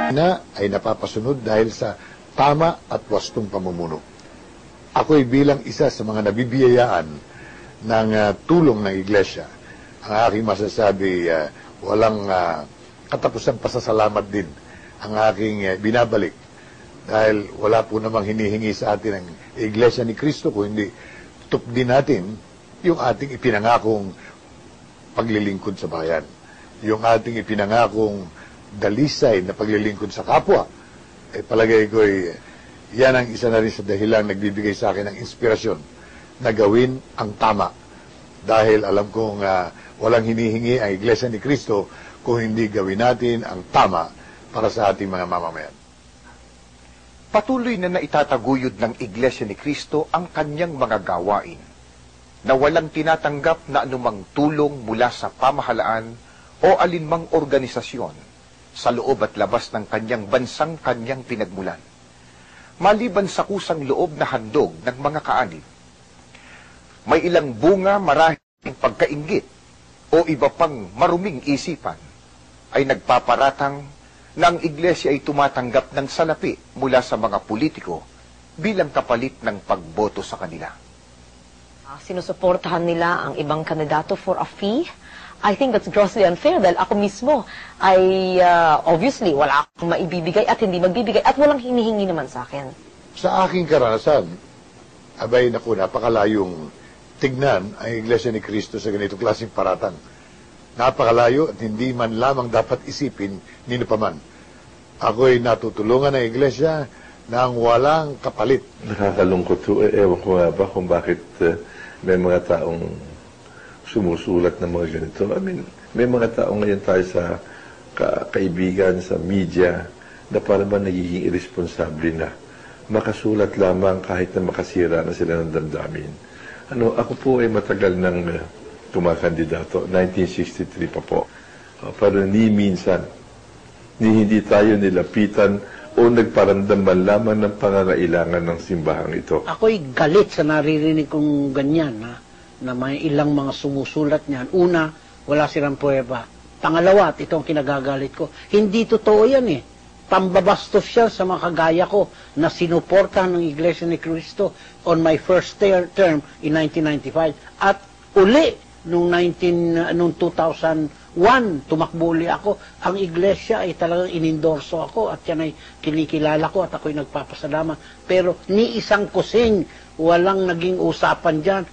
na ay napapasunod dahil sa tama at wastong pamumuno. Ako'y bilang isa sa mga nabibiyayaan ng tulong ng Iglesia. Ang aking masasabi, walang katapusang pasasalamat din ang aking binabalik. Dahil wala po namang hinihingi sa atin ang Iglesia ni Cristo, kung hindi tutup din natin yung ating ipinangakong paglilingkod sa bayan. Yung ating ipinangakong dalisay na paglilingkod sa kapwa. Palagay ko'y yan ang isa na rin sa dahilang nagbibigay sa akin ng inspirasyon na gawin ang tama. Dahil alam kong walang hinihingi ang Iglesia ni Cristo kung hindi gawin natin ang tama para sa ating mga mamamayan. Patuloy na naitataguyod ng Iglesia ni Cristo ang kanyang mga gawain na walang tinatanggap na anumang tulong mula sa pamahalaan o alinmang organisasyon sa loob at labas ng kanyang bansang kanyang pinagmulan, maliban sa kusang loob na handog ng mga kaanib. May ilang bunga marahil pagkainggit o iba pang maruming isipan ay nagpaparatang na ang Iglesia ay tumatanggap ng salapi mula sa mga politiko bilang kapalit ng pagboto sa kanila. Sinusuportahan nila ang ibang kandidato for a fee. I think that's grossly unfair dahil ako mismo ay obviously wala akong maibibigay at hindi magbibigay at walang hinihingi naman sa akin. Sa aking karanasan, abay naku, napakalayong tignan ang Iglesia ni Cristo sa ganitong klaseng paratang. Napakalayo at hindi man lamang dapat isipin ni paman. Ako'y natutulungan ng Iglesia nang walang kapalit. Nakakalungkot ho. Ewan ko nga ba kung bakit may mga taong sumusulat ng mga ganito. I mean, may mga tao ngayon tayo sa kaibigan, sa media, na parang nagiging irresponsable na. Makasulat lamang kahit na makasira na sila ng damdamin. Ako po ay matagal ng kumakandidato, 1963 pa po. Pero ni minsan, ni hindi tayo nilapitan o nagparamdam man lamang ng pangangailangan ng simbahang ito. Ako'y galit sa naririnig kong ganyan, na may ilang mga sumusulat niyan. Una, wala silang pruweba. Pangalawa, at ito ang kinagagalit ko, hindi totoo yan eh. Pambabastos siya sa mga kagaya ko na sinuportahan ng Iglesia ni Cristo on my first term in 1995. At uli, noong 2001, tumakbo uli ako. Ang Iglesia ay talagang inendorso ako at yan ay kinikilala ko at ako'y nagpapasalamat. Pero ni isang kusing, walang naging usapan dyan.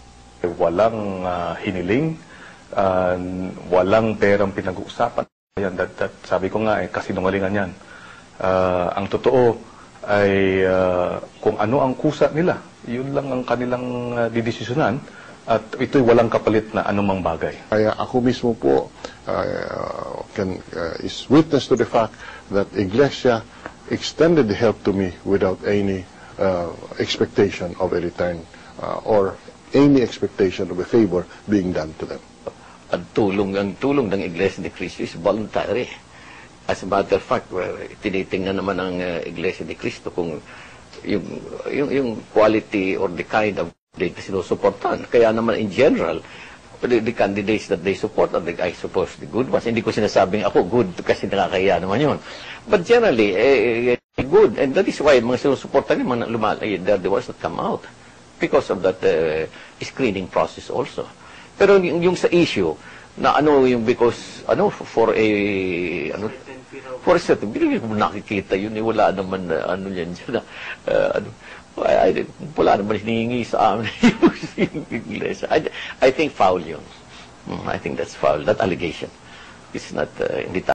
Walang hiniling, walang perang pinag-uusapan. Sabi ko nga, kasinungalingan yan. Ang totoo ay kung ano ang kusa nila, yun lang ang kanilang didesisyonan at ito'y walang kapalit na anumang bagay. Kaya ako mismo po is witness to the fact that Iglesia extended the help to me without any expectation of a return or any expectation of a favor being done to them. Ang tulong ng Iglesia ni Cristo is voluntary. As a matter of fact, tinitingnan naman ng Iglesia ni Cristo kung yung quality or the kind of data sinusuportan. Kaya naman in general, the candidates that they support are I suppose the good ones. Hindi ko sinasabing ako good kasi nakakaya naman yun. But generally, good. And that is why mga sinusuportan yung mga they're the ones that come out. Because of that screening process also. Pero yung sa issue, na because, for a certain, hindi mo nakikita yun, wala naman, yan dyan, wala naman hinihingi sa amin yung Iglesia. I think foul yun. I think that's foul, that allegation. It's not, hindi